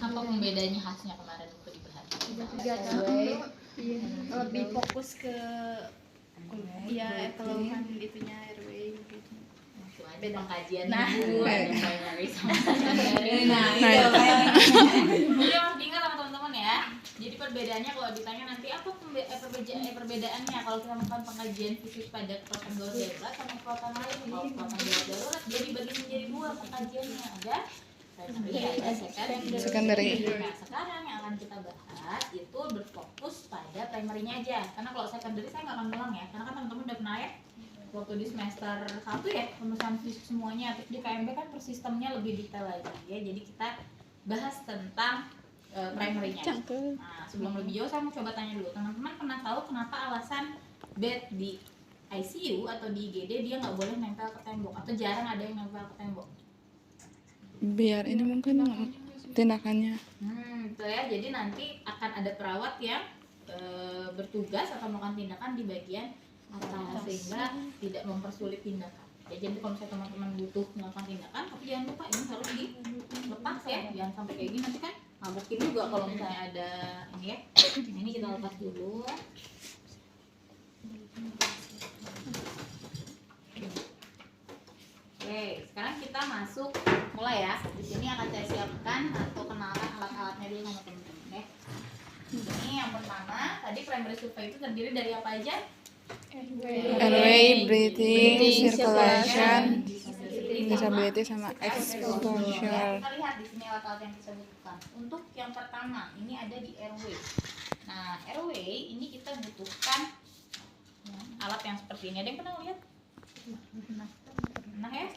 Apa pembedanya khasnya kemarin waktu dibahas? Lebih fokus ke ya keluhan itunya RW gitu. Beda pengkajian Nah, ibu ada primary sama secondary. Jadi harus diingat sama teman-teman ya. Jadi perbedaannya kalau ditanya nanti apa perbedaannya kalau kita melakukan pengkajian khusus pada kelautan gawat darurat sama kelautan lain. Kalau kelautan gawat darurat dia dibagi menjadi dua pengkajiannya, ada primary ada secondary. Nah sekarang yang akan kita bahas itu berfokus pada primary-nya aja. Karena kalau secondary saya nggak akan ngulang ya. Karena kan teman-teman udah pernah ya waktu di semester 1 ya pemeriksaan fisik semuanya. Terus di KMB kan per sistemnya lebih detail lagi ya. Jadi kita bahas tentang primary-nya. Nah, sebelum lebih jauh saya mau coba tanya dulu. Teman-teman pernah tahu kenapa alasan bed di ICU atau di IGD dia nggak boleh nempel ke tembok atau jarang ada yang nempel ke tembok? Biar ini mungkin tindakannya. Itu ya. Jadi nanti akan ada perawat yang bertugas atau melakukan tindakan di bagian atas sehingga tidak mempersulit tindakan. Ya, jadi kalau misalnya teman-teman butuh melakukan tindakan, tapi jangan lupa ini harus dilepas ya, jangan sampai kayak gini nanti kan ngabukin juga kalau misalnya ada ini ya. Ini kita lepas dulu. Oke, sekarang kita masuk mulai ya. Di sini akan saya siapkan atau kenalkan alat-alatnya dulu sama teman-teman ya. Ini yang pertama, tadi primary survey itu terdiri dari apa aja? Airway, breathing, circulation, disability sama exposure. Kita lihat di sini alat-alat yang kita butuhkan. Untuk yang pertama, ini ada di airway. Nah, airway ini kita butuhkan alat yang seperti ini. Ada yang pernah lihat? Pernah ya?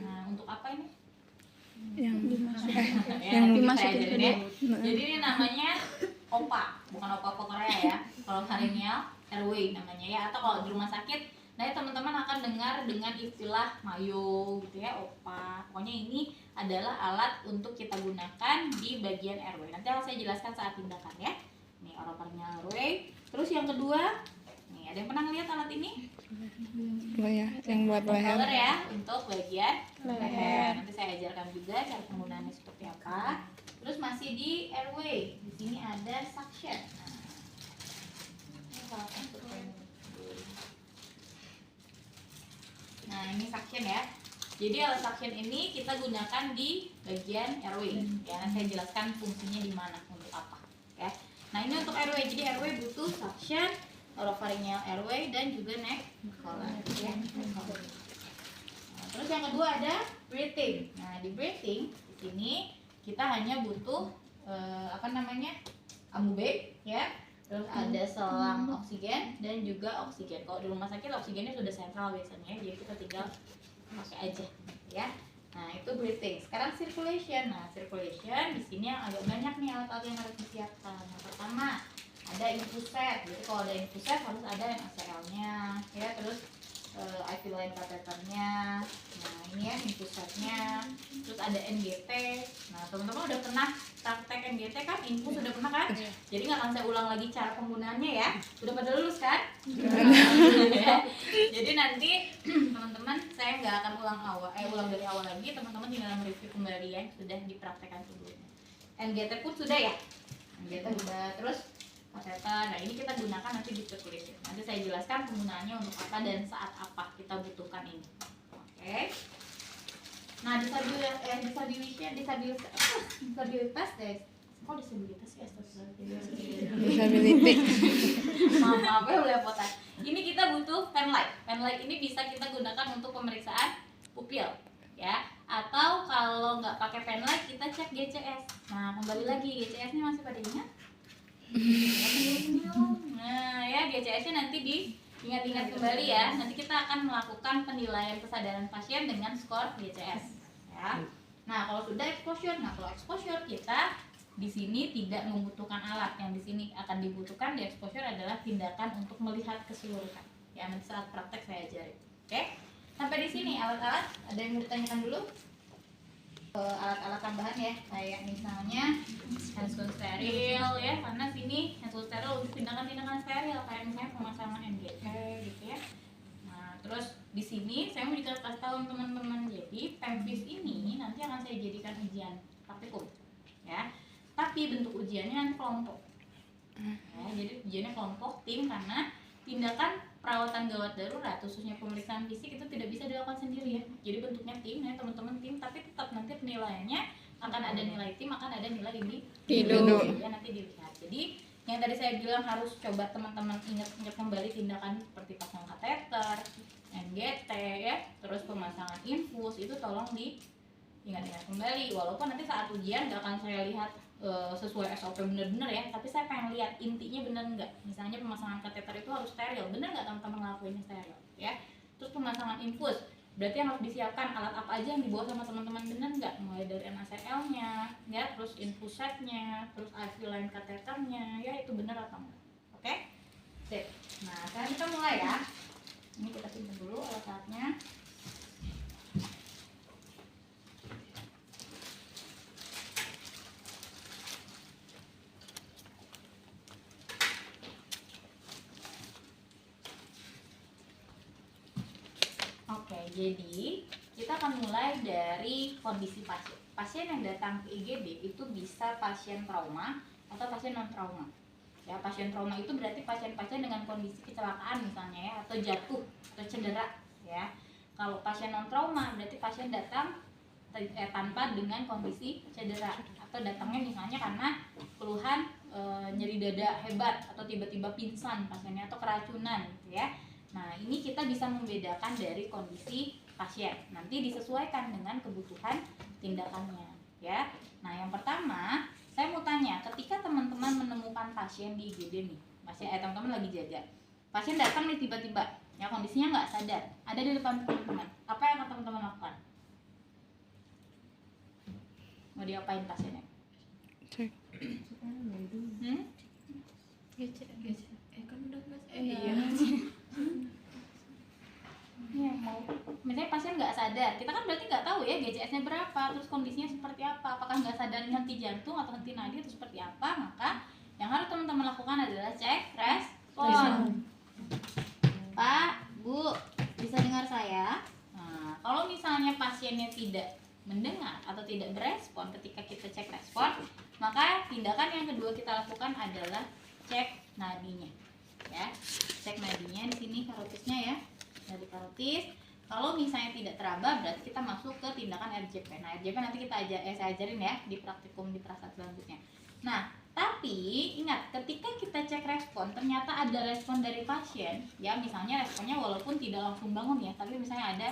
Nah, untuk apa ini? Yang dimasukin ke dia. Jadi ini namanya OPA, bukan OPA Korea ya. Kalau Pharyngeal airway namanya ya. Atau kalau di rumah sakit, nanti teman-teman akan dengar dengan istilah mayo gitu ya, OPA. Pokoknya ini adalah alat untuk kita gunakan di bagian airway. Nanti akan saya jelaskan saat tindakan ya. Nih oropharyngeal airway. Terus yang kedua, nih ada yang pernah ngeliat alat ini? Oh ya, yang buat leher. Collar ya, untuk bagian leher. Nanti saya ajarkan juga cara penggunaannya seperti apa. Terus masih di airway. Di sini ada suction. Nah, ini suction ya. Jadi alat suction ini kita gunakan di bagian airway. Ya, nanti saya jelaskan fungsinya di mana untuk apa. Ya. Nah, ini untuk airway. Jadi airway butuh suction, oropharyngeal airway dan juga neck collar. Ya. Nah, terus yang kedua ada breathing. Nah, di breathing di sini kita hanya butuh amubeg ya. Terus ada selang oksigen dan juga oksigen. Kalau di rumah sakit oksigennya sudah sentral biasanya, jadi kita tinggal pakai aja ya. Nah, itu breathing. Sekarang circulation. Nah, circulation di sini yang agak banyak nih alat-alat yang harus disiapkan. Yang pertama ada infuset. Jadi kalau ada infuset harus ada MCL-nya ya. Terus IV line catheter-nya. Nah, ini ya infusetnya. Terus ada NGT. Nah, teman-teman udah pernah praktek NGT kan? Infus sudah pernah kan? Jadi nggak akan saya ulang lagi cara penggunaannya ya. Udah pada lulus kan? Jadi nanti teman-teman saya nggak akan ulang dari awal lagi. Teman-teman tinggal mereview kembali ya, sudah dipraktekkan sebelumnya. NGT pun sudah ya. NGT sudah. Terus kateter. Nah, ini kita gunakan nanti di circulation. Nanti saya jelaskan penggunaannya untuk apa dan saat apa kita butuhkan ini. Oke. Nah, disabilitas deh. Kok disabilitas ya? Disability. Maaf ya, boleh potan. Ini kita butuh pen light. Pen light ini bisa kita gunakan untuk pemeriksaan pupil, ya. Atau kalau nggak pakai pen light, kita cek GCS. Nah, kembali lagi GCS-nya masih pada ingat? Nah, ya GCS-nya nanti diingat-ingat kembali ya. Nanti kita akan melakukan penilaian kesadaran pasien dengan skor GCS. Ya. Nah, kalau sudah exposure, kita di sini tidak membutuhkan alat. Yang di sini akan dibutuhkan di exposure adalah tindakan untuk melihat keseluruhan. Ya, nanti saat praktek saya ajarin. Oke? Sampai di sini alat-alat. Ada yang mau ditanyakan dulu? Alat-alat tambahan ya, kayak misalnya handphone steril ya, karena sini handphone steril untuk tindakan-tindakan steril kayak misalnya pemasangan NGT gitu ya. Nah, terus di sini saya mau kasih tahu teman-teman, jadi PEMVIS ini nanti akan saya jadikan ujian praktikum ya. tapi bentuk ujiannya nanti kelompok. Ya, jadi ujiannya kelompok tim karena tindakan perawatan gawat darurat khususnya pemeriksaan fisik itu tidak bisa dilakukan sendiri ya. Jadi bentuknya tim ya teman-teman tim, tapi tetap nanti penilaiannya akan ada nilai tim, akan ada nilai individu ya nanti dilihat. Jadi yang tadi saya bilang harus coba teman-teman ingat kembali tindakan seperti pasang kateter, NGT ya, terus pemasangan infus itu tolong diingat-ingat kembali. Walaupun nanti saat ujian gak akan saya lihat sesuai SOP bener-bener ya, tapi saya pengen lihat intinya bener nggak. Misalnya pemasangan kateter itu harus steril, bener nggak teman-teman ngelakuinnya steril ya. Terus pemasangan infus, berarti yang harus disiapkan alat apa aja yang dibawa sama teman-teman, bener nggak, mulai dari NaCl-nya ya, terus infus setnya, terus IV line kateternya ya, itu bener atau enggak. Oke, sip. Nah sekarang kita mulai ya. Ini kita simpan dulu alat-alatnya. Oke, jadi kita akan mulai dari kondisi pasien. Pasien yang datang ke IGD itu bisa pasien trauma atau pasien non trauma. Ya, pasien trauma itu berarti pasien-pasien dengan kondisi kecelakaan misalnya ya, atau jatuh atau cedera ya. Kalau pasien non trauma berarti pasien datang tanpa dengan kondisi cedera atau datangnya misalnya karena keluhan nyeri dada hebat atau tiba-tiba pingsan pasiennya atau keracunan gitu ya. Nah, ini kita bisa membedakan dari kondisi pasien. Nanti disesuaikan dengan kebutuhan tindakannya, ya. Nah, yang pertama, saya mau tanya, ketika teman-teman menemukan pasien di IGD nih, teman-teman lagi jaga. Pasien datang nih tiba-tiba, ya kondisinya nggak sadar, ada di depan teman-teman. Apa yang akan teman-teman lakukan? Mau diapain pasiennya? Cek. Kan udah mas. Iya. Ya, mau misalnya pasien nggak sadar, kita kan berarti nggak tahu ya GCS-nya berapa, terus kondisinya seperti apa, apakah nggak sadar henti jantung atau henti nadi atau seperti apa. Maka yang harus teman-teman lakukan adalah cek respon. Pak, Bu, bisa dengar saya? Nah, kalau misalnya pasiennya tidak mendengar atau tidak berespon ketika kita cek respon, maka tindakan yang kedua kita lakukan adalah cek nadinya. Ya, cek nadinya di sini karotisnya ya. Dari karotis, kalau misalnya tidak teraba berarti kita masuk ke tindakan RJP. Nah, RJP nanti saya ajarin ya di praktikum di prasat selanjutnya. Nah, tapi ingat ketika kita cek respon ternyata ada respon dari pasien ya, misalnya responnya walaupun tidak langsung bangun ya, tapi misalnya ada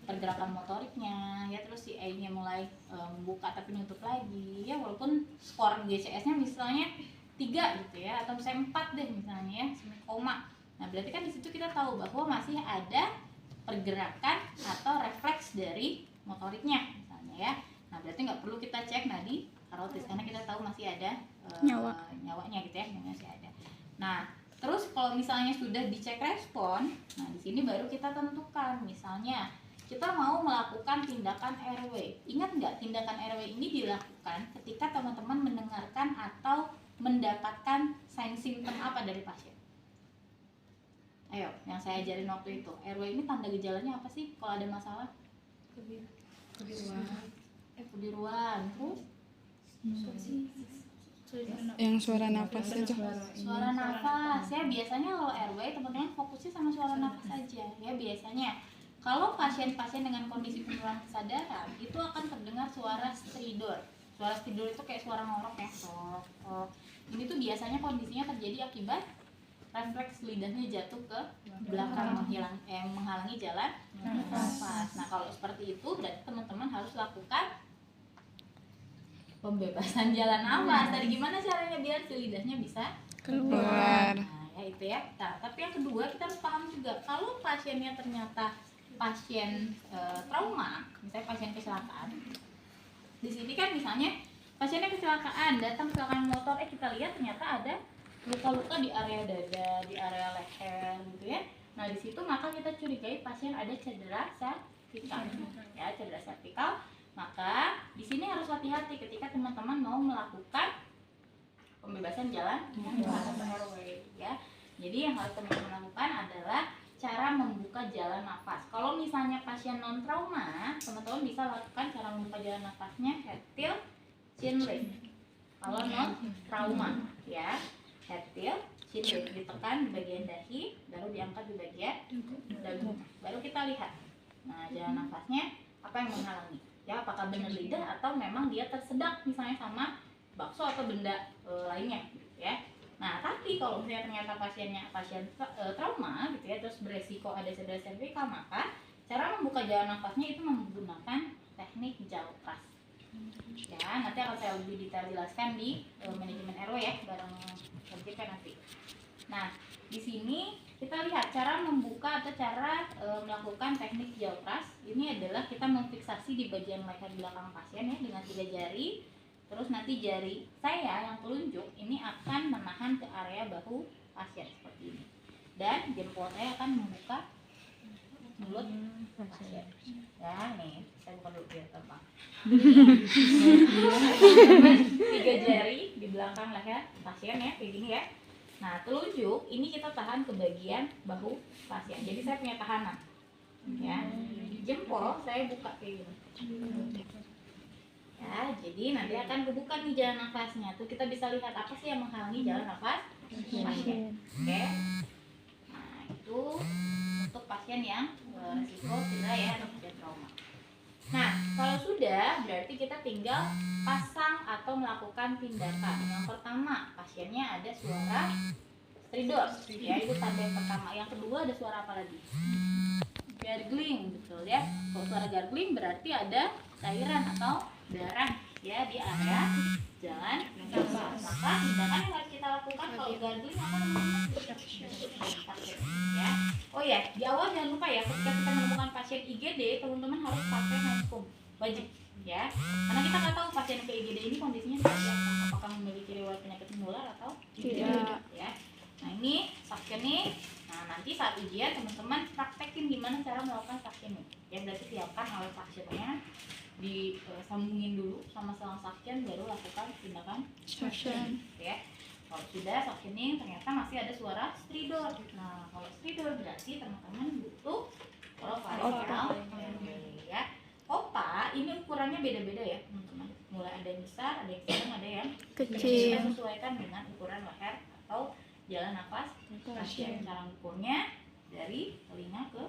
pergerakan motoriknya ya, terus si A-nya mulai membuka tapi nutup lagi ya, walaupun skor GCS-nya misalnya 3 gitu ya, atau misalnya 4 deh misalnya ya, koma. Nah, berarti kan di situ kita tahu bahwa masih ada pergerakan atau refleks dari motoriknya misalnya ya. Nah, berarti nggak perlu kita cek nadi karotis karena kita tahu masih ada nyawanya gitu ya, masih ada. Nah, terus kalau misalnya sudah dicek respon, nah di sini baru kita tentukan misalnya kita mau melakukan tindakan RW. Ingat nggak, tindakan RW ini dilakukan ketika teman-teman mendengarkan atau mendapatkan sign symptom apa dari pasien? Ayo, yang saya ajarin waktu itu. RW ini tanda gejalanya apa sih kalau ada masalah? Kebiruan. Terus? Yang suara napas itu. Suara nafas. Ya, biasanya kalau RW teman-teman fokusnya sama suara nafas aja. Ya, biasanya. Kalau pasien-pasien dengan kondisi penurunan kesadaran, itu akan terdengar suara stridor. Suara stridor itu kayak suara ngorok ya. Ini tuh biasanya kondisinya terjadi akibat refleks lidahnya jatuh ke belakang menghalangi jalan nafas. Nah, kalau seperti itu berarti teman-teman harus lakukan pembebasan jalan nafas. Tadi gimana caranya biar si lidahnya bisa Keluar. Nah, ya itu ya. Nah, tapi yang kedua kita harus paham juga kalau pasiennya ternyata pasien trauma, misalnya pasien kecelakaan. Di sini kan misalnya pasiennya kecelakaan, datang kecelakaan motor, kita lihat ternyata ada luka-luka di area dada, di area leher gitu ya. Nah, di situ maka kita curigai pasien ada cedera servikal. Ya, cedera servikal. Maka di sini harus hati-hati ketika teman-teman mau melakukan pembebasan jalan airway ya. Jadi yang harus teman-teman lakukan adalah cara membuka jalan nafas. Kalau misalnya pasien non trauma, teman-teman bisa lakukan cara membuka jalan nafasnya vertil chin lift. Kalau non trauma ya, head tilt, chin lift, ditekan di bagian dahi, baru diangkat di bagian dagu. Baru kita lihat. Nah, jalan nafasnya apa yang menghalangi? Ya, apakah benar lidah atau memang dia tersedak misalnya sama bakso atau benda lainnya gitu ya. Nah, tapi kalau misalnya ternyata pasien trauma gitu ya, terus beresiko ada cedera servikal, maka cara membuka jalan nafasnya itu menggunakan teknik jalpas. Ya, nanti akan saya lebih detail jelaskan di manajemen RW ya, bareng subjeknya nanti. Nah, di sini kita lihat cara membuka atau cara melakukan teknik jalpas. Ini adalah kita memfiksasi di bagian leher belakang pasien ya dengan 3 jari. Terus nanti jari saya yang telunjuk ini akan menahan ke area bahu pasien seperti ini. Dan jempol saya akan membuka mulut pasien. Ya, nih, saya buka dulu biar gampang. 3 jari di belakang leher pasien ya, kayak gini ya. Nah, telunjuk ini kita tahan ke bagian bahu pasien. Jadi saya punya tahanan. Ya. Jempol saya buka kayak gini. Ya, jadi nanti akan kebuka nih jalan nafasnya. Tuh kita bisa lihat apa sih yang menghalangi jalan nafas pasien. Oke. Nah, itu untuk pasien yang risiko cedera ya atau pasien trauma. Nah, kalau sudah berarti kita tinggal pasang atau melakukan tindakan. Yang pertama, pasiennya ada suara stridor, ya itu tanda yang pertama. Yang kedua ada suara apa lagi? Gargling, betul ya. Kalau suara gargling berarti ada cairan atau darah ya di area jalan nafas. Maka tindakan yang harus kita lakukan kalau gargling apa namanya? Ya. Oh ya, di awal jangan lupa ya ketika kita menemukan pasien IGD, teman-teman harus pakai handphone wajib ya. Karena kita nggak tahu pasien ke IGD ini kondisinya seperti apa, apakah memiliki riwayat penyakit menular atau tidak ya. Nah, ini suctioning. Nah, nanti saat ujian teman-teman praktekin gimana cara melakukan suctioning. Ya, berarti siapkan alat suctionnya, disambungin dulu sama selang suction, baru lakukan tindakan suction ya. Kalau sudah suctioning ternyata masih ada suara stridor. Nah, kalau stridor berarti teman-teman butuh orofaringeal ya. OPA ini ukurannya beda-beda ya teman-teman. Mulai ada yang besar, ada yang sedang, ada yang kecil. Kita sesuaikan dengan ukuran leher atau jalan nafas pasien. Cara ukurnya dari telinga ke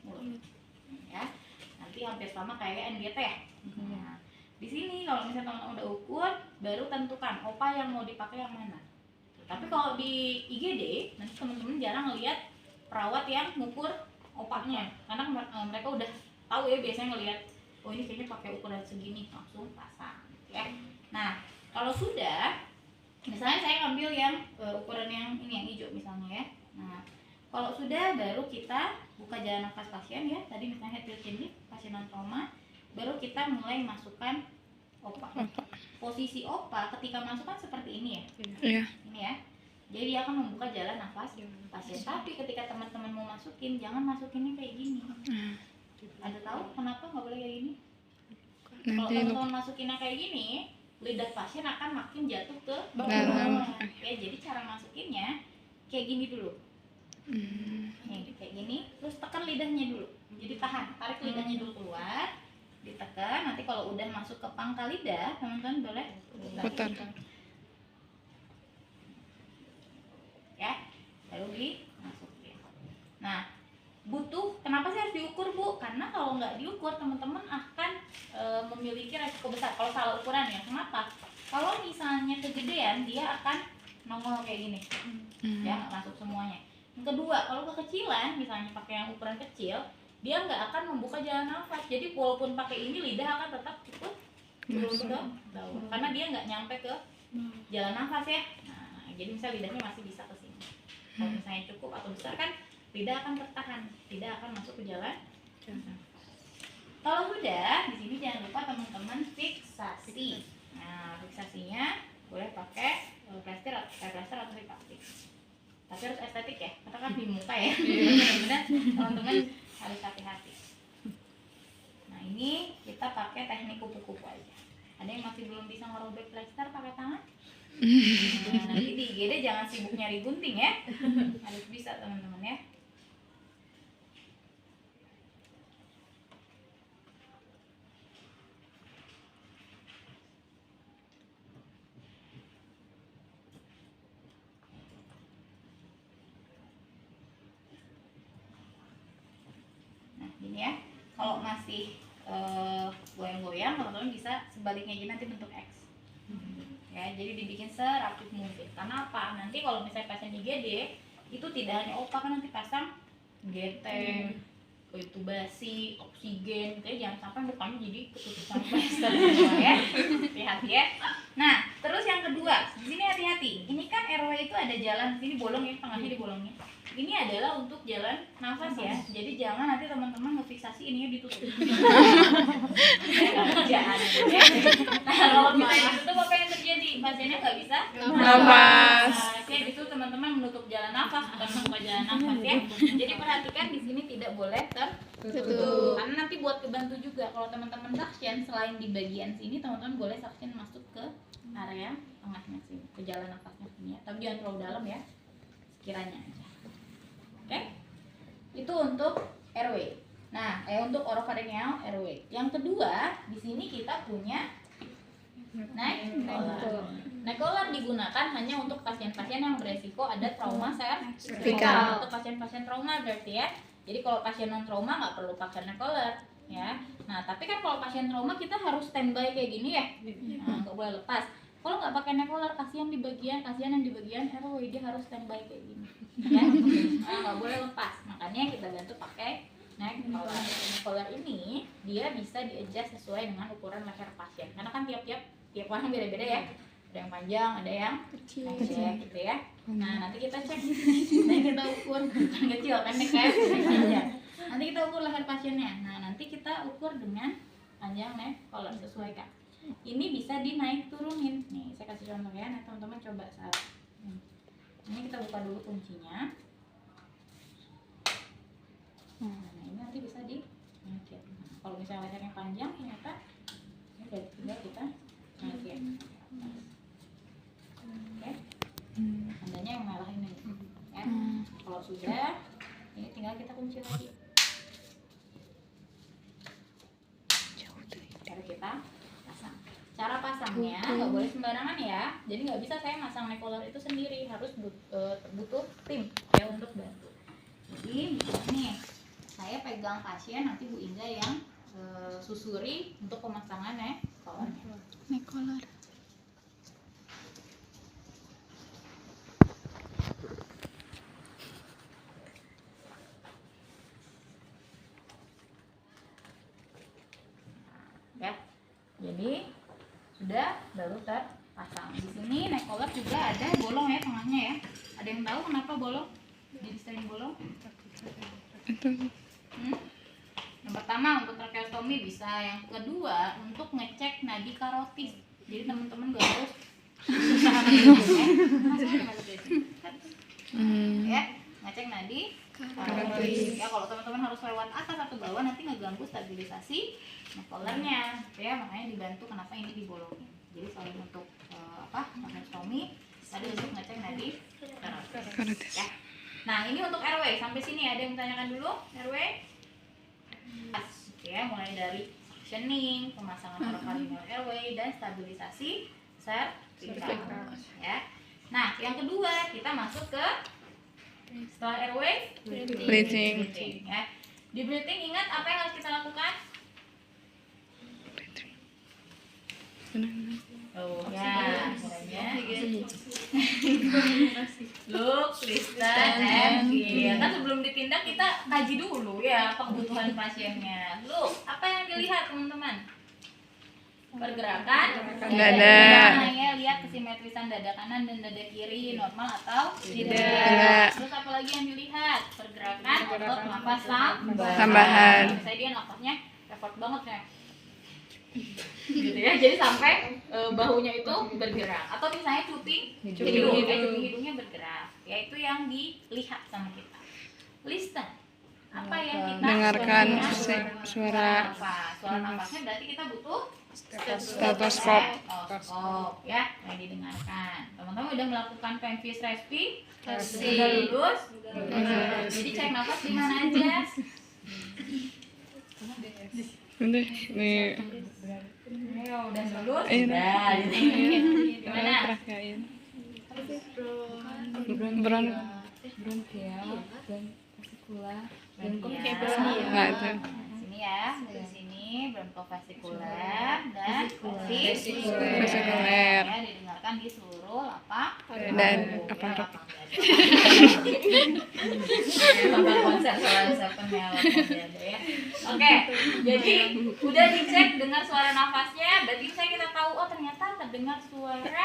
mulut ya. Nanti hampir sama kayak NGT ya. Nah, di sini kalau misalnya teman-teman udah ukur, baru tentukan OPA yang mau dipakai yang mana. Tapi kalau di IGD nanti teman-teman jarang ngelihat perawat yang ngukur OPA-nya, karena mereka udah tahu ya biasanya ngelihat oh ini kayaknya pakai ukuran segini, langsung pasang ya. Nah, kalau sudah misalnya saya ngambil yang ukuran yang ini yang hijau misalnya ya. Nah, kalau sudah baru kita buka jalan nafas pasien ya. Tadi misalnya head tilt pasien non trauma, baru kita mulai masukkan OPA. Posisi OPA ketika masuk kan seperti ini ya. Iya. Ini ya. Jadi dia akan membuka jalan nafas pasien. Tapi ketika teman-teman mau masukin, jangan masukinnya kayak gini. Ada tahu kenapa nggak boleh kayak gini? Kalau teman-teman masukinnya kayak gini, lidah pasien akan makin jatuh ke bawah. Ya, jadi cara masukinnya kayak gini dulu. Nih, kayak gini, terus tekan lidahnya dulu. Jadi tarik lidahnya dulu keluar, ditekan. Nanti kalau udah masuk ke pangkal lidah, teman-teman boleh putar. Ya, baru dimasukin. Nah, kenapa sih harus diukur Bu? Karena kalau nggak diukur teman-teman akan memiliki resiko besar kalau salah ukuran ya. Kenapa? Kalau misalnya kegedean dia akan nongol kayak gini, ya nggak masuk semuanya. Yang kedua, kalau kekecilan misalnya pakai yang ukuran kecil, dia nggak akan membuka jalan nafas. Jadi walaupun pakai ini lidah akan tetap ikut turun ke bawah karena dia nggak nyampe ke jalan nafas ya. Nah, jadi misal lidahnya masih bisa ke sini. Kalau misalnya cukup atau besar kan lidah akan tertahan, tidak akan masuk ke jalan. Kalau sudah, di sini jangan lupa teman-teman fiksasi. Nah, fiksasinya boleh pakai plaster atau plastik. Tapi harus estetik ya, karena kan di muka ya. Benar-benar teman-teman harus hati-hati. Nah, ini kita pakai teknik kupu-kupu aja. Ada yang masih belum bisa ngerobek plaster pakai tangan? Nah, nanti di IGD jangan sibuk nyari gunting ya. Harus bisa teman-teman ya. Kalau masih goyang-goyang, teman-teman bisa sebaliknya aja nanti bentuk X. Ya, jadi dibikin serapid mungkin. Karena apa? Nanti kalau misalnya pasien IGD itu tidak hanya opak, kan nanti pasang GT, intubasi, oksigen, gitu ya. Jangan sampai mukanya jadi ketutupan plaster semua ya. Hati-hati ya. Nah, terus yang kedua, di sini hati-hati. Ini kan airway itu ada jalan, di sini bolong ya, tengahnya dibolongin. Ini adalah untuk jalan nafas ya. Jadi jangan nanti teman-teman ngefiksasi ininya ditutup. Kerjaan gitu ya. Nah, kalau kita ditutup apa yang terjadi? Pasiennya nggak bisa Nafas. Kayak gitu teman-teman, menutup jalan nafas bukan membuka jalan nafas ya. Jadi perhatikan di sini tidak boleh tertutup. Karena nanti buat kebantu juga kalau teman-teman suction, selain di bagian sini teman-teman boleh suction masuk ke area tengahnya sini, ke jalan nafasnya sini ya. Tapi jangan terlalu dalam ya, sekiranya aja. Oke, itu untuk airway. Nah, untuk oropharyngeal airway. Yang kedua, di sini kita punya neck collar. Neck collar digunakan hanya untuk pasien-pasien yang beresiko ada trauma servikal. Untuk pasien-pasien trauma berarti ya. Jadi kalau pasien non trauma nggak perlu pakai neck collar ya. Nah, tapi kan kalau pasien trauma kita harus standby kayak gini ya. Nah, nggak boleh lepas. Kalau nggak pakai neck collar, kasihan yang di bagian airway, dia harus standby kayak gini. Ya, nggak boleh lepas. Makanya kita bantu pakai neck collar. Neck collar ini dia bisa di-adjust sesuai dengan ukuran leher pasien. Karena kan tiap orang beda-beda ya. Ada yang panjang, ada yang pendek gitu ya. Nah, nanti kita cek. Nanti kita ukur, bukan kecil kan kayak panjang. Nanti kita ukur leher pasiennya. Nah, nanti kita ukur dengan panjang neck collar, sesuaikan. Ini bisa dinaik turunin. Nih, saya kasih contoh ya. Nah, teman-teman coba saat ini kita buka dulu kuncinya. Nah, ini nanti bisa dinaikin. Nah, kalau misalnya lehernya panjang, ternyata ini dari tinggal kita naikin. Oke, tandanya yang merah ini. Ya. Kalau sudah, ini tinggal kita kunci lagi. Baru kita pasang. Cara pasangnya nggak boleh sembarangan ya. Jadi nggak bisa saya masang neck collar itu sendiri, harus butuh tim ya untuk bantu. Jadi nih, saya pegang pasien, nanti Bu Indah yang susuri untuk pemasangan neck collarnya. Neck collar. Ya, jadi sudah baru terpasang. Di sini neck collar juga ada bolong ya tengahnya ya. Ada yang tahu kenapa bolong? Jadi sering bolong? Itu Yang pertama untuk tracheostomi bisa, yang kedua untuk ngecek nadi karotis. Jadi teman-teman gak harus ya, ngecek nadi karotis. Ya, kalau teman-teman harus lewat atas atau bawah nanti ngeganggu stabilisasi neck collarnya. Ya, makanya dibantu kenapa ini dibolongin. Jadi selain untuk tracheostomi, tadi untuk ngecek nadi karotis. Ya. Nah, ini untuk airway. Sampai sini ada yang tanyakan dulu? Airway? Ya, mulai dari suctioning, pemasangan oropharyngeal airway, dan stabilisasi servikal. Ya. Nah, yang kedua kita masuk ke setelah airway, breathing. ya. Di breathing ingat apa yang harus kita lakukan? Oh ya, caranya look, listen, and feel. Kan sebelum ditindak kita kaji dulu ya kebutuhan pasiennya. Look, apa yang dilihat teman-teman? Pergerakan Dada. Ya, lihat kesimetrisan dada kanan dan dada kiri normal atau tidak. Tidak. Terus apa lagi yang dilihat? Pergerakan otot nafas Tambahan. Misalnya dia nafasnya effort banget ya, gitu ya, jadi sampai bahunya itu bergerak, atau misalnya cuping hidungnya bergerak, ya itu yang dilihat sama kita. Listen, apa yang kita Dengarkan suara suara nafasnya, berarti kita butuh stetoskop. Ya, yang didengarkan. Teman-teman udah melakukan Penfish Respi, sudah lulus. Jadi cek nafas di mana aja. Udah, nih. Ayo, udah lulus. Udah. Gimana? Perakain. Bron. bronkial dan vesikular Bronkial. Nah, itu. Sini sini ya, dari sini bronkovasikuler dan Vesikuler. ya, didengarkan di seluruh lapak Dan paru, apa? ya, lapak dada. Lapak konser soal lapang dada ya. Oke, jadi udah dicek dengar suara nafasnya, berarti saya kita tahu oh ternyata terdengar suara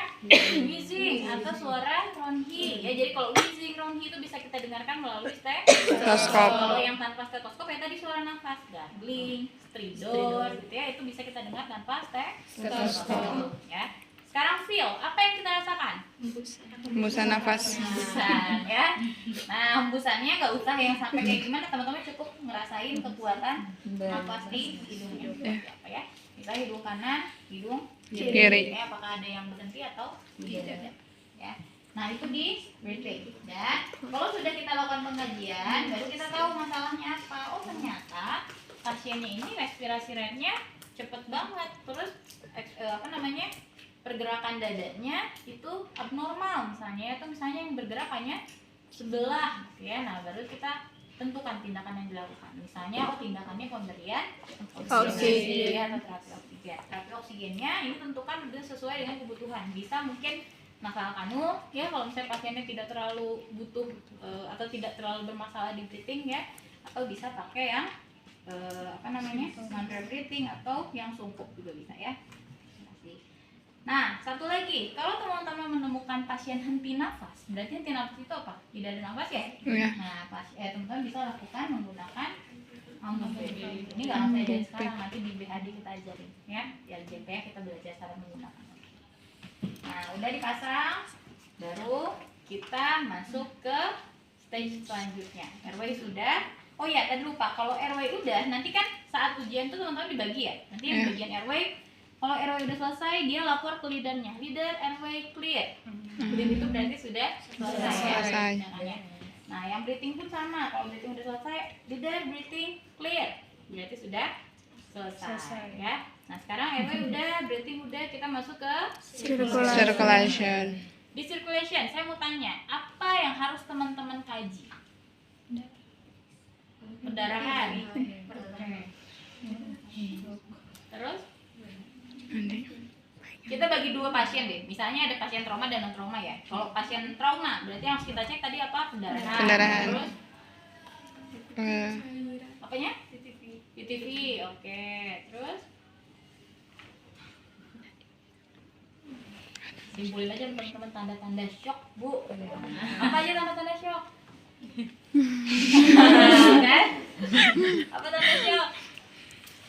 wheezing atau suara ronhi ya. Jadi kalau wheezing ronhi itu bisa kita dengarkan melalui Stetoskop. Kalau yang tanpa stetoskop ya tadi suara nafas, gargling, stridor gitu ya, itu bisa kita dengar tanpa stetoskop ya. Sekarang feel, apa yang kita rasakan? Hembusan nafas. Hembusan ya. Nah, hembusannya nggak usah yang sampai kayak gimana, teman-teman cukup ngerasain kekuatan nafas di hidung apa ya. Misalnya hidung kanan, hidung Kiri. ya, apakah ada yang berhenti atau tidak ya. Nah, itu di breathing. Dan kalau sudah kita lakukan pengkajian, baru kita tahu masalahnya apa. Oh, ternyata pasiennya ini respirasi rate-nya cepet banget. Terus pergerakan dadanya itu abnormal misalnya, atau misalnya yang bergerak hanya sebelah gitu ya. Nah, baru kita tentukan tindakan yang dilakukan. Misalnya tindakannya pemberian oksigen atau terapi oksigen. Terapi oksigennya ini tentukan udah sesuai dengan kebutuhan. Bisa mungkin nasal kanu ya, kalau misalnya pasiennya tidak terlalu butuh atau tidak terlalu bermasalah di breathing ya, atau bisa pakai yang non breathing atau yang sungkup juga bisa ya. Nah, satu lagi, kalau teman-teman menemukan pasien henti nafas, berarti henti nafas itu apa? Tidak ada nafas ya? Iya. Nah, teman-teman bisa lakukan menggunakan ini nggak langsung saya ajarin sekarang, nanti di BHD kita ajarin ya. Di LJP kita belajar cara menggunakan. Nah, udah dipasang, baru kita masuk ke stage selanjutnya. Airway sudah. Oh ya, tadi lupa, kalau airway udah, nanti kan saat ujian tuh teman-teman dibagi ya. Nanti yang bagian airway, kalau airway udah selesai, dia lapor ke leadernya. Leader, airway clear. Clear itu berarti sudah selesai. Nah, yang breathing pun sama. Kalau breathing udah selesai, leader, breathing clear. Berarti sudah selesai. Ya. Nah, sekarang airway udah, breathing udah, kita masuk ke Circulation. Di circulation, saya mau tanya, apa yang harus teman-teman kaji? Perdarahan. Terus? Kita bagi dua pasien deh. Misalnya ada pasien trauma dan non trauma ya. Kalau pasien trauma berarti yang harus kita cek tadi apa? Pendarahan. Terus apanya? PTV. Oke. Terus simpulin aja teman-teman tanda-tanda shock, Bu. Apa aja tanda-tanda shock? Kan? Apa tanda shock?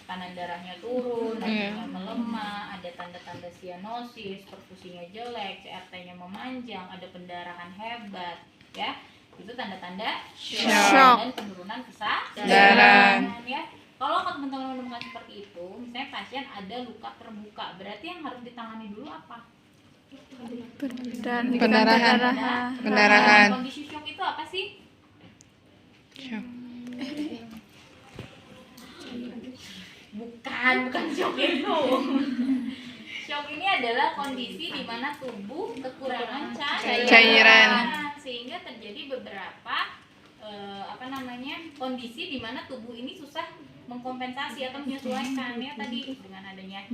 Tekanan darahnya turun, nadinya melemah, ada tanda-tanda sianosis, perfusinya jelek, CRT-nya memanjang, ada pendarahan hebat, ya. Itu tanda-tanda shock dan penurunan kesadaran, ya. Kalau teman-teman menemukan seperti itu, misalnya pasien ada luka terbuka, berarti yang harus ditangani dulu apa? Pendarahan. Kondisi shock itu apa sih? Shock. Bukan shock itu. Shock ini adalah kondisi di mana tubuh kekurangan cairan sehingga terjadi beberapa kondisi di mana tubuh ini susah mengkompensasi atau menyesuaikan ya, tadi dengan adanya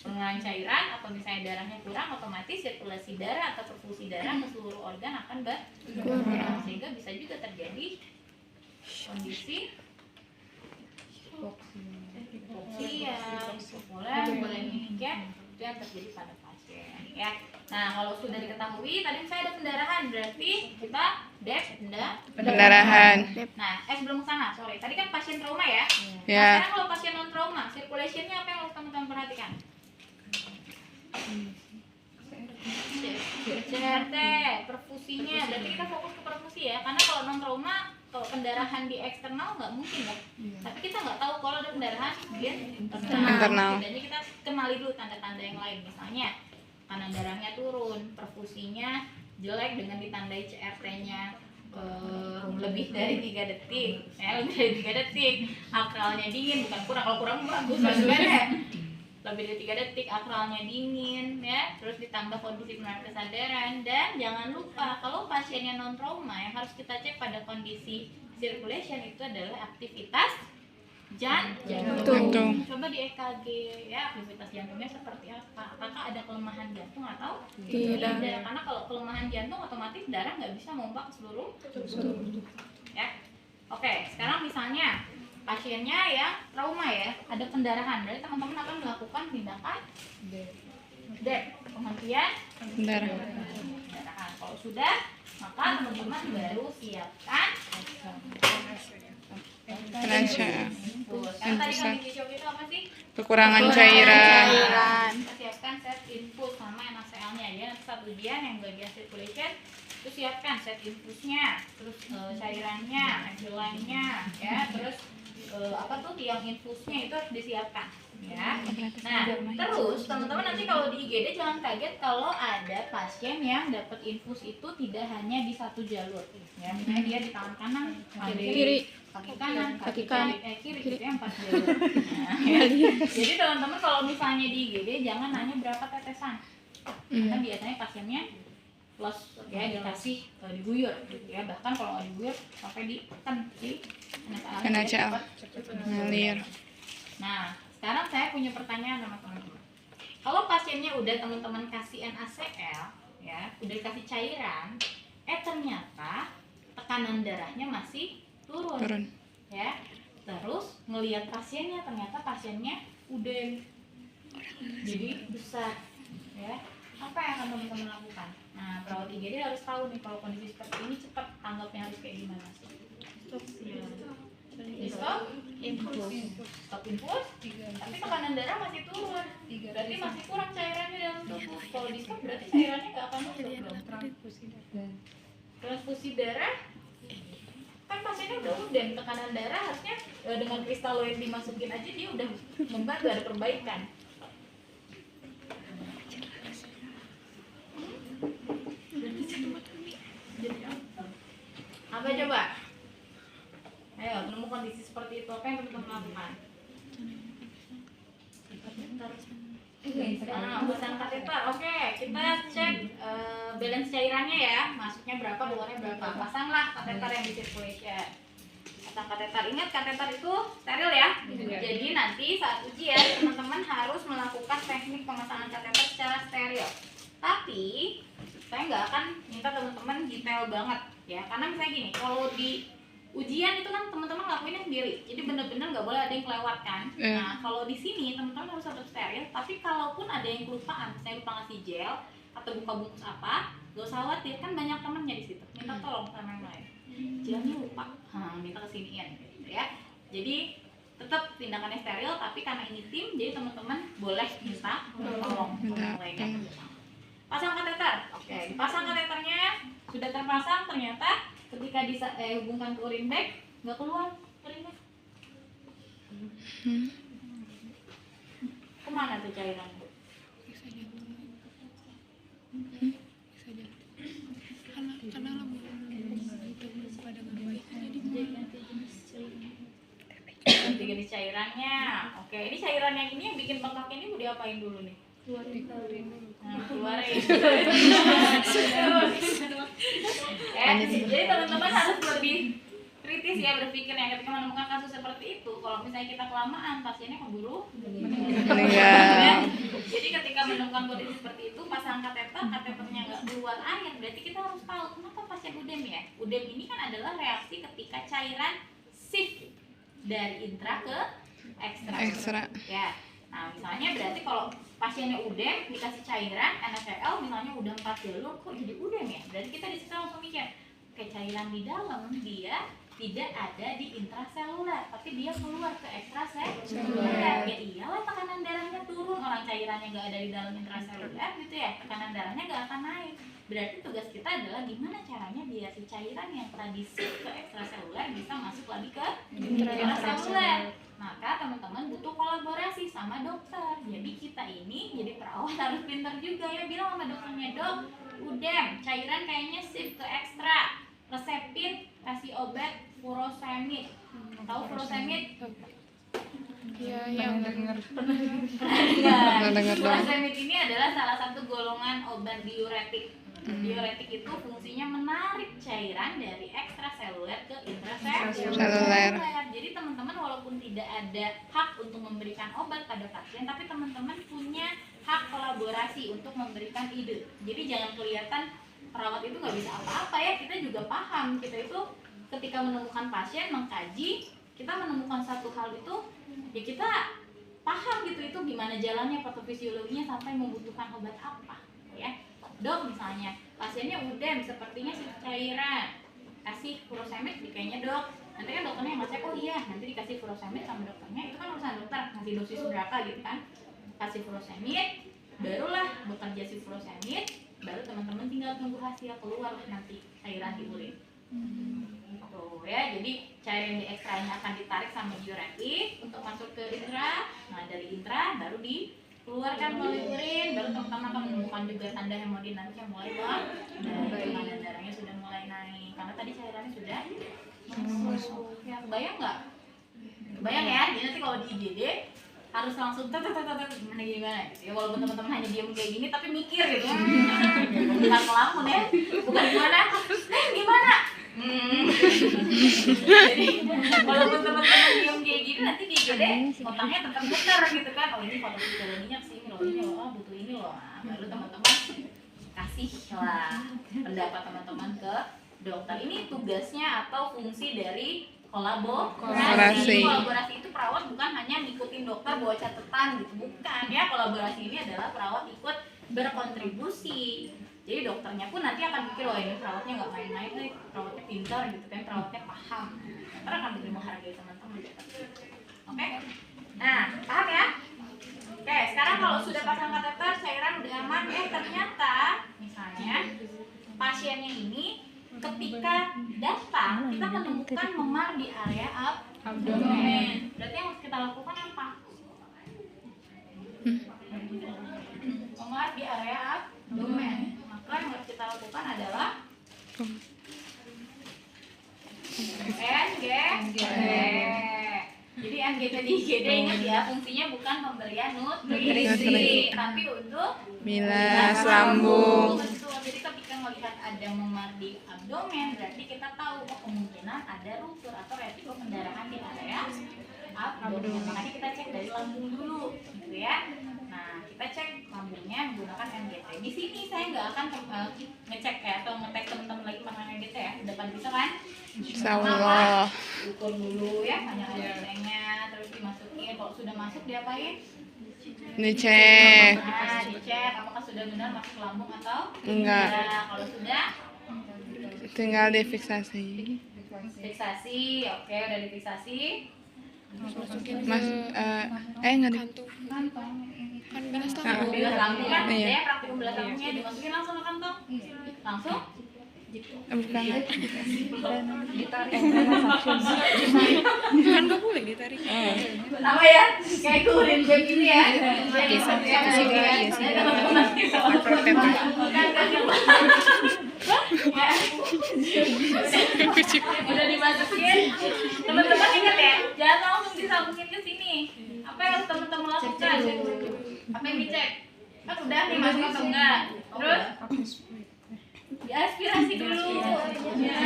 pengurangan cairan atau misalnya darahnya kurang, otomatis sirkulasi darah atau perfusi darah ke seluruh organ akan berkurang sehingga bisa juga terjadi kondisi hipoksia, bulimic ya, itu yang terjadi pada pasien ya. Nah, kalau sudah diketahui tadi saya ada pendarahan, berarti kita pendarahan. Nah, sebelum sana, sorry, tadi kan pasien trauma ya. Ya. Nah, sekarang kalau pasien non trauma, circulationnya apa yang harus teman-teman perhatikan? CRT, perfusinya, berarti kita fokus ke perfusi ya, karena kalau non trauma, kalau pendarahan di eksternal nggak mungkin ya. Tapi kita nggak tahu kalau ada pendarahan di internal. Jadi kita kenali dulu tanda-tanda yang lain, misalnya kanan darahnya turun, perfusinya jelek dengan ditandai CRT-nya lebih dari 3 detik, lebih dari 3 detik, akralnya dingin, bukan kurang, kalau kurang bagus ya. Lebih dari 3 detik, akralnya dingin ya, terus ditambah kondisi penurunan kesadaran. Dan jangan lupa kalau pasiennya non trauma yang harus kita cek pada kondisi circulation itu adalah aktivitas Jantung. Coba di EKG ya, aktivitas jantungnya seperti apa? Apakah ada kelemahan jantung atau Tidak. Karena kalau kelemahan jantung otomatis darah nggak bisa menumpah ke seluruh tubuh. Ya. Oke, sekarang misalnya pasiennya ya trauma ya, ada pendarahan. Berarti teman-teman akan melakukan tindakan DEP, penghentian pendarahan. Kalau sudah, maka teman-teman baru siapkan NaCl. Karena tadi kan di shock itu apa sih? Kekurangan cairan. Kita siapkan set infus sama NaCl-nya ya. Nanti saat ujian yang bagian circulation itu siapkan set infusnya, terus cairannya, ambulannya ya, terus apa tuh tiang infusnya itu harus disiapkan ya. Nah, terus teman-teman nanti kalau di IGD jangan kaget kalau ada pasien yang dapat infus itu tidak hanya di satu jalur ya. Misalnya dia di tangan kanan, kiri, kaki kanan, kaki kiri itu yang 4 jalur. Nah, ya. Jadi teman-teman kalau misalnya di IGD jangan nanya berapa tetesan. Karena biasanya pasiennya plus ya dikasih diguyur gitu ya, bahkan kalau nggak diguyur sampai ditekan di NaCl ngalir. Nah, sekarang saya punya pertanyaan sama teman-teman. Kalau pasiennya udah teman-teman kasih NaCl ya, udah dikasih cairan, ternyata tekanan darahnya masih turun. Ya. Terus ngelihat pasiennya, ternyata pasiennya udah jadi besar ya. Apa yang akan teman-teman lakukan? Nah, perawat IGD harus tahu nih kalau kondisi seperti ini cepat tanggapnya harus kayak gimana sih? Stop infus, tapi tekanan darah masih turun, berarti masih kurang cairannya dalam tubuh. Kalau di stop berarti cairannya nggak akan masuk dong. Transfusi darah, kan pasiennya udah tekanan darah harusnya dengan kristaloid dimasukin aja dia udah membantu ada perbaikan. Apa coba? Ayo, menemu kondisi seperti itu, apa yang teman-teman lakukan? Pasang kateter, oke. Kita cek balance cairannya ya, masuknya berapa, keluarnya berapa. Pasanglah kateter yang di circulation. Pasang kateter, ingat kateter itu steril ya. Jadi nanti saat ujian teman-teman harus melakukan teknik pemasangan kateter secara steril. Tapi saya nggak akan minta teman-teman detail banget ya, karena misalnya gini, kalau di ujian itu kan teman-teman ngelakuinnya sendiri, jadi bener-bener nggak boleh ada yang kelewat kan. Nah, kalau di sini teman-teman harus tetap steril, tapi kalaupun ada yang kelupaan, misalnya lupa ngasih gel atau buka bungkus apa, gak usah khawatir, kan banyak temennya di situ, minta tolong sama yang lain, gelnya lupa, minta kesiniin gitu ya. Jadi tetap tindakannya steril, tapi karena ini tim, jadi teman-teman boleh minta tolong sama yang lainnya. Pasang kateter, oke, dipasang kateternya, sudah terpasang, ternyata ketika dihubungkan ke urin bag nggak keluar urin bag. Kemana tuh cairannya? Karena ganti jenis cairannya. Oke, ini cairan yang ini yang bikin bengkak ini mau diapain dulu nih? Keluarin. Jadi teman-teman harus lebih kritis ya berpikirnya ketika menemukan kasus seperti itu. Kalau misalnya kita kelamaan, pasiennya keburu meninggal. Jadi ketika menemukan kondisi seperti itu, pasang kateternya nggak keluar air, berarti kita harus tahu kenapa pasien udem ya. Udem ini kan adalah reaksi ketika cairan shift dari intra ke ekstra. Ya. Nah, misalnya berarti kalau pasiennya udem dikasih cairan NaCl misalnya udah 4 jalur, kok jadi udem ya? Berarti kita di situ langsung mikir, kayak cairan di dalam dia tidak ada di intraseluler, tapi dia keluar ke ekstraseluler. Ya iyalah tekanan darahnya turun, orang cairannya nggak ada di dalam intraseluler gitu ya, tekanan darahnya nggak akan naik. Berarti tugas kita adalah gimana caranya biar si cairan yang tradisi ke ekstraseluler bisa masuk lagi ke intraseluler. Maka teman-teman butuh kolaborasi sama dokter. Jadi kita ini jadi perawat harus pintar juga ya, bilang sama dokternya, dok, udem, cairan kayaknya shift ke ekstra, resepin, kasih obat furosemid. Tahu furosemid? ya yang Dengar Furosemid ini adalah salah satu golongan obat diuretik. Diuretik itu fungsinya menarik cairan dari ekstraseluler ke intraseluler. Seluler. Jadi teman-teman walaupun tidak ada hak untuk memberikan obat pada pasien, tapi teman-teman punya hak kolaborasi untuk memberikan ide. Jadi jangan kelihatan perawat itu nggak bisa apa-apa ya, kita juga paham. Kita itu ketika menemukan pasien, mengkaji, kita menemukan satu hal itu, ya kita paham gitu itu gimana jalannya patofisiologinya sampai membutuhkan obat apa ya. Dok misalnya pasiennya udem sepertinya cairan, kasih furosemid kayaknya dok, nanti kan dokternya yang ngecek, oh iya nanti dikasih furosemid sama dokternya, itu kan urusan dokter ngasih dosis berapa gitu kan, kasih furosemid, barulah bekerja si furosemid, baru teman-teman tinggal tunggu hasil keluar nanti cairan di urin. Tuh ya, jadi cairan di ekstranya akan ditarik sama diuretik untuk masuk ke intra. Nah dari intra baru dikeluarkan melalui urin, baru teman-teman akan menemukan juga tanda hemodinamik yang mulai tekanan darahnya sudah mulai naik karena tadi cairannya sudah masuk. Ya kebayang nggak? Kebayang ya? Jadi nanti kalau di IGD harus langsung gimana gitu ya, walaupun teman-teman hanya diam kayak gini tapi mikir gitu. Bukan ngelamun ya, bukan gimana jadi walaupun teman-teman diam kayak gini nanti di IGD otaknya tetap muter gitu kan, oh ini patofisiologinya kesini loh, ini loh, butuh ini loh. Nah, baru teman-teman kasih lah pendapat teman-teman ke dokter. Ini tugasnya atau fungsi dari kolaborasi. Kolaborasi itu perawat bukan hanya ngikutin dokter bawa catatan gitu, bukan ya. Kolaborasi ini adalah perawat ikut berkontribusi. Jadi dokternya pun nanti akan mikir, oh ini perawatnya nggak main-main nih, perawatnya pintar gitu kan, perawatnya paham. Dokter akan lebih menghargai teman-teman. Oke? Nah, paham ya? Oke, sekarang kalau sudah pasang kateter, cairan udah aman ya, ternyata misalnya pasiennya ini ketika datang kita menemukan memar di area abdomen. Berarti yang harus kita lakukan apa? Memar di area abdomen. Maka yang harus kita lakukan adalah NGT. Jadi NGT di IGD ingat ya, fungsinya bukan pemberian nutrisi, tapi untuk Bilas lambung. Betul. Jadi ketika melihat ada memar di abdomen, berarti kita tahu oh kemungkinan ada ruptur atau resiko pendarahan di area abdomen. Makanya kita cek dari lambung dulu, gitu ya. Nah, kita cek lambungnya menggunakan NGT. Di sini saya nggak akan ngecek ya atau ngetek teman-teman lagi pakai NGT ya. Depan bisa kan? Insyaallah. Ukur dulu ya, banyak NGT-nya, terus dimasukin. Kalau sudah masuk diapain? Dicek. Nah, dicek apakah sudah benar masuk ke lambung atau Enggak. Kalau sudah Tinggal difiksasi. fiksasi, oke udah difiksasi. Mas enggak di Bilas lambung kan, Iya. ya praktikum bilas lambungnya dimasukin langsung ke kantong, langsung. bukan. Kan gak boleh ditarik. Apa ya? Kayak kurin begini ya. Udah dimasukin. Teman-teman ingat ya, jangan langsung disambungin ke sini. Apa yang harus teman-teman lakukan? Apa yang dicek? Kan udah nih masuk atau enggak? Terus diaspirasi dulu.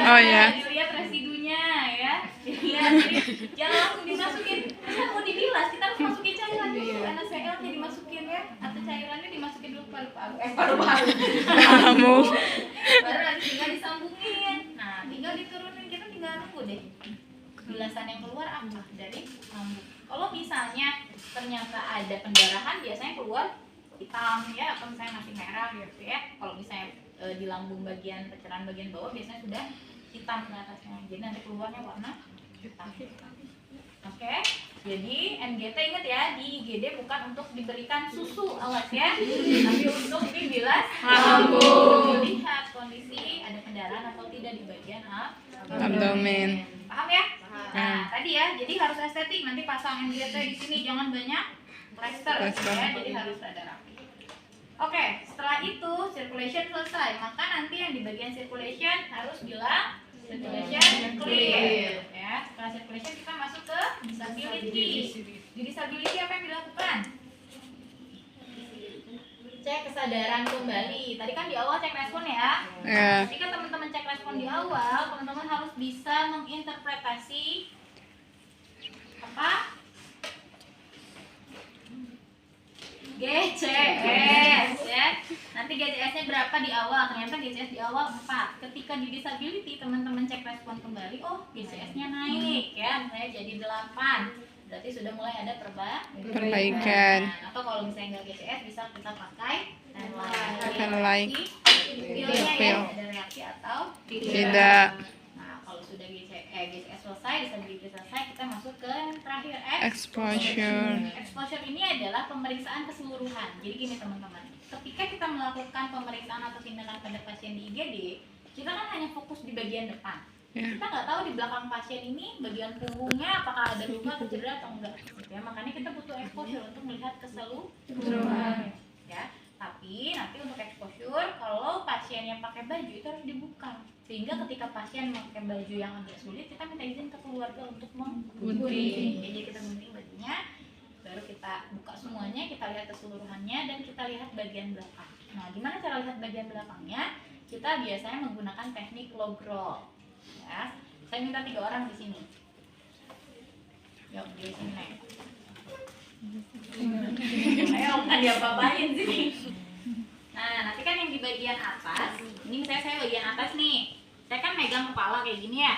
Oh ya. Dilihat residunya ya. Dilihat, jadi jangan langsung dimasukin. Kita mau dibilas, kita harus masukin cairan dulu. NaCl-nya dimasukin ya, atau cairannya dimasukin dulu paru-paru. Paru-paru. Kamu. Baru nanti tinggal disambungin. Nah, tinggal diturunin, kita tinggal nunggu deh. Bilasan yang keluar apa dari lambung. Kalau misalnya ternyata ada pendarahan, biasanya keluar hitam ya, atau misalnya masih merah gitu ya. Kalau misalnya di lambung bagian pencerahan bagian bawah biasanya sudah hitam ke atasnya, jadi nanti keluarnya warna hitam. Oke, jadi NGT ingat ya, di IGD bukan untuk diberikan susu awas ya, tapi untuk dibilas lambung. Lihat kondisi ada pendarahan atau tidak di bagian Abdomen. Paham ya? Nah tadi ya, jadi harus estetik. Nanti pasang NGT di sini jangan banyak plester ya, jadi harus rada rapi. Oke, setelah itu circulation selesai, maka nanti yang di bagian circulation harus bilang circulation clear ya. Setelah circulation kita masuk ke disability. Di disability apa yang dilakukan? cek kesadaran kembali. Tadi kan di awal cek respon ya. Ya. Ketika teman-teman cek respon di awal, teman-teman harus bisa menginterpretasi apa? GCS ya. Nanti GCS-nya berapa di awal? Ternyata GCS di awal 4. Ketika di disability teman-teman cek respon kembali, oh GCS-nya naik ya, misalnya jadi 8. Berarti sudah mulai ada Perbaikan. Nah, atau kalau misalnya nggak GCS bisa kita pakai Like. Feelnya ya, ada reaksi atau Tidak. Nah, kalau sudah GCS selesai, disability selesai, kita masuk ke yang terakhir Exposure. Exposure ini adalah pemeriksaan keseluruhan. Jadi gini teman-teman, ketika kita melakukan pemeriksaan atau tindakan pada pasien di IGD, kita kan hanya fokus di bagian depan. Ya. Kita nggak tahu di belakang pasien ini bagian punggungnya apakah ada luka atau cedera atau enggak. Ya, makanya kita butuh exposure untuk melihat keseluruhan. Ya, tapi nanti untuk exposure kalau pasien yang pakai baju itu harus dibuka. Sehingga ketika pasien memakai baju yang agak sulit, kita minta izin ke keluarga untuk menggunting. Jadi kita gunting bajunya, baru kita buka semuanya, kita lihat keseluruhannya dan kita lihat bagian belakang. Nah, gimana cara lihat bagian belakangnya? Kita biasanya menggunakan teknik log roll. Ya, saya minta 3 orang di sini. Yuk, di sini Nek. Ayo, kan dia babain sih. Nah, nanti kan yang di bagian atas, ini saya bagian atas nih. Saya kan megang kepala kayak gini ya.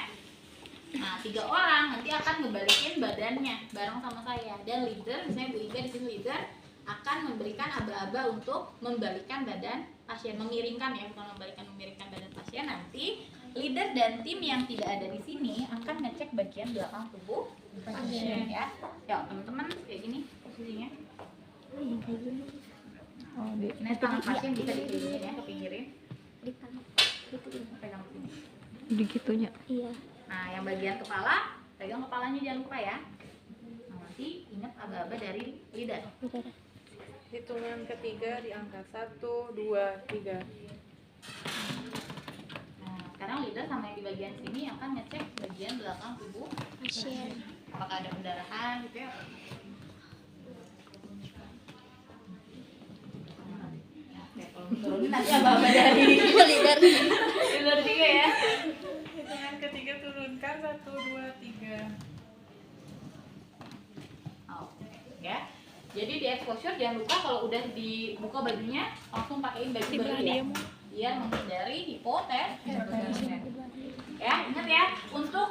Nah, 3 orang nanti akan ngebalikin badannya bareng sama saya. Dan leader, misalnya Bu Iga di sini leader, akan memberikan aba-aba untuk membalikkan badan pasien, memiringkan ya, bukan memiringkan badan pasien. Nanti leader dan tim yang tidak ada di sini akan ngecek bagian belakang tubuh pasien ya. Ya, teman-teman kayak gini posisinya. Nah, tangan pasien bisa dipinggirin ya, kepinggirin. Pegang sini. Begitunya. Iya. Nah, yang bagian kepala, pegang kepalanya jangan lupa ya. Nah, nanti ingat aba-aba dari leader. Hitungan ketiga diangkat 1, 2, 3. Nah, sekarang leader sama yang di bagian sini akan ngecek bagian belakang tubuh Pasien. apakah ada pendarahan gitu ya. Oke, kalau turunin nanti aba-aba dari leader 3 ya. Hitungan ketiga turunkan 1, 2, 3. Oke, ya. Jadi di exposure jangan lupa kalau udah dibuka bajunya langsung pakein baju baru ya. Biar menghindari hipotermia. Ya, ingat ya, untuk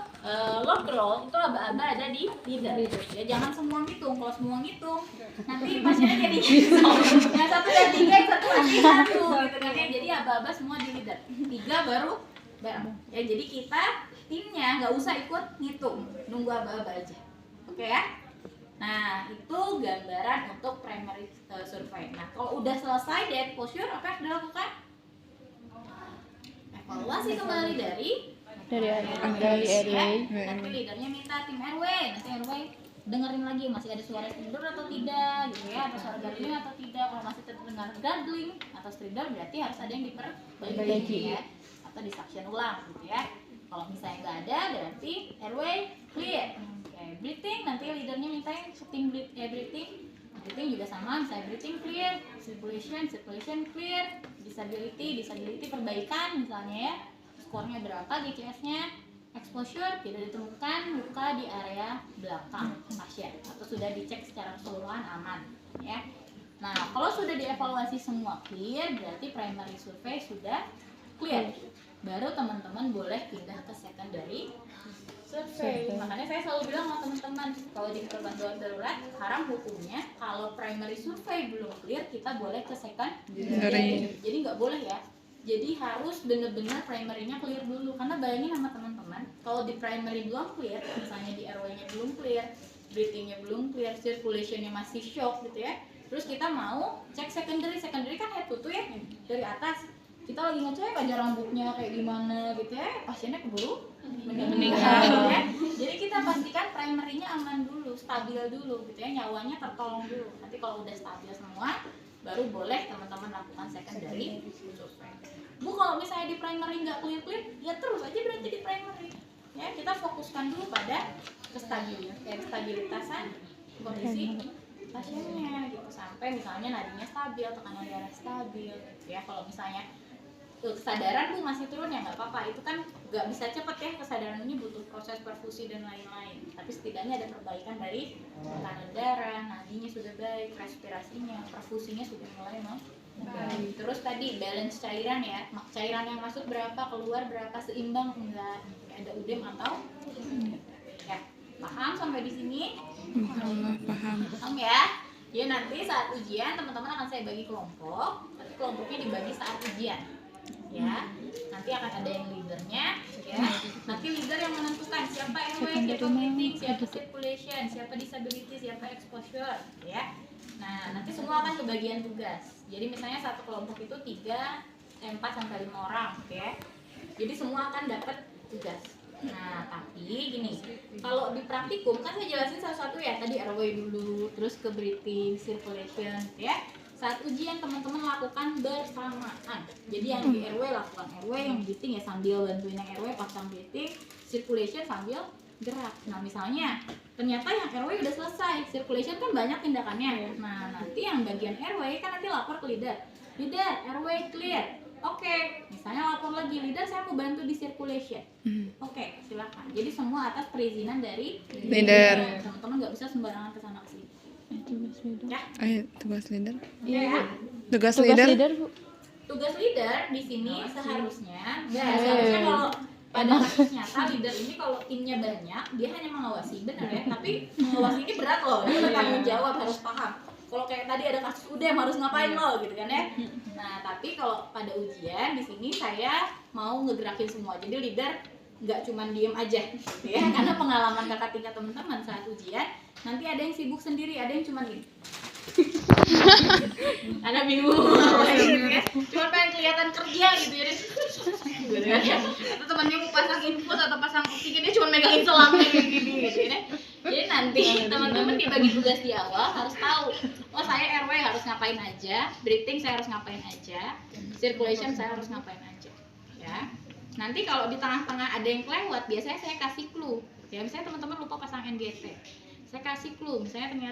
log roll itu aba-aba ada di leader. Ya, jangan semua ngitung. Kalau semua ngitung, nanti pasiennya jadi ngitung. Yang 1 dan 3, yang 1 nanti 1 gitu kan ya. Jadi aba-aba semua di leader. 3 baru bareng. Ya, jadi kita timnya nggak usah ikut ngitung, nunggu aba-aba aja. Oke ya? Nah, itu gambaran untuk primary survey. Nah, kalau udah selesai di exposure, apa yang harus dilakukan? Evaluasi kembali dari RW. Nanti leadernya minta tim RW, nanti RW dengerin lagi masih ada suara stridor atau tidak, gitu ya, atau suara gargling atau tidak. Kalau masih terdengar gargling atau stridor, berarti harus ada yang diperbaiki ya, atau disuction ulang, gitu ya. Kalau misalnya nggak ada, berarti RW clear. Breathing, nanti leadernya minta yang tim breathing juga sama, misalnya breathing clear, circulation clear, disability perbaikan misalnya ya, skornya berapa, GCS-nya, exposure tidak ditemukan luka di area belakang pasien atau sudah dicek secara keseluruhan aman ya. Nah, kalau sudah dievaluasi semua clear, berarti primary survey sudah clear. Baru teman-teman boleh pindah ke secondary survey. Makanya saya selalu bilang sama teman-teman, kalau di korban gawat darurat, haram hukumnya kalau primary survey belum clear, kita boleh ke secondary. Jadi nggak boleh ya. Jadi harus benar-benar primary-nya clear dulu. Karena bayangin sama teman-teman, kalau di primary belum clear, misalnya di RW-nya belum clear, breathing-nya belum clear, circulation-nya masih shock gitu ya. Terus kita mau cek secondary kan head to toe ya, dari atas. Kita lagi ngecek aja rambutnya kayak gimana gitu ya, pasiennya keburu meninggal ya. Jadi kita pastikan primary-nya aman dulu, stabil dulu gitu ya, nyawanya tertolong dulu. Nanti kalau udah stabil semua, baru boleh teman-teman lakukan secondary survey. Bu, kalau misalnya di primary nggak clear, ya terus aja berarti di primary. Ya, kita fokuskan dulu pada kestabilitasan kondisi pasiennya gitu, sampai misalnya nadinya stabil, tekanan darah stabil gitu ya. Kalau misalnya kesadaran Bu masih turun ya nggak apa-apa, itu kan nggak bisa cepet ya, kesadaran ini butuh proses perfusi dan lain-lain, tapi setidaknya ada perbaikan dari tekanan darah, nadinya sudah baik, respirasinya, perfusinya sudah mulai membaik. Terus tadi balance cairan ya, cairan yang masuk berapa, keluar berapa, seimbang enggak, ada udem atau ya. Paham sampai di sini? Insyaallah paham. Paham ya? Ya nanti saat ujian teman-teman akan saya bagi kelompok, tapi kelompoknya dibagi saat ujian. Ya, nanti akan ada yang leadernya, ya. Nanti leader yang menentukan siapa airway, siapa breathing, siapa circulation, siapa disability, siapa exposure, ya. Nah, nanti semua akan kebagian tugas. Jadi misalnya satu kelompok itu 4 sampai 5 orang, ya. Jadi semua akan dapat tugas. Nah, tapi gini, kalau di praktikum kan saya jelasin satu-satu ya, tadi airway dulu, terus ke breathing, circulation, ya. Saat ujian teman-teman lakukan bersamaan. Jadi yang di airway lakukan airway, yang breathing ya sambil bantuin yang airway pasang breathing, circulation sambil gerak. Nah, misalnya ternyata yang airway udah selesai, circulation kan banyak tindakannya. Nah, nanti yang bagian airway kan nanti lapor ke leader. Leader, airway clear. Oke, misalnya lapor lagi, leader saya mau bantu di circulation. Oke, silakan. Jadi semua atas perizinan dari Leader. Teman-teman nggak bisa sembarangan kesana kesini. Ya, Ayo tugas leader. ya. Tugas leader. Bu. Tugas leader di sini seharusnya kalau pada kasus nyata leader ini kalau timnya banyak dia hanya mengawasi, benar ya, tapi mengawasi ini berat loh, dia bertanggung jawab, harus paham. Kalau kayak tadi ada kasus UDEM harus ngapain lo gitu kan ya. Nah, tapi kalau pada ujian di sini saya mau ngegerakin semua, jadi leader nggak cuman diem aja gitu ya, karena pengalaman kakak tingkat teman-teman saat ujian nanti ada yang sibuk sendiri, ada yang cuman gini anak bingung gitu ya, cuma pengen kelihatan kerja gitu ya, gitu ya. Atau temannya mau pasang infus atau pasang oksigen dia cuma megangin selangnya kayak gini gitu ya. Jadi nanti teman-teman dibagi tugas di awal harus tahu, oh saya airway harus ngapain aja, breathing saya harus ngapain aja, circulation saya harus ngapain aja, ya. Nanti kalau di tengah-tengah ada yang kelewat, biasanya saya kasih clue, ya misalnya teman-teman lupa pasang NGT, saya kasih clue, misalnya ternyata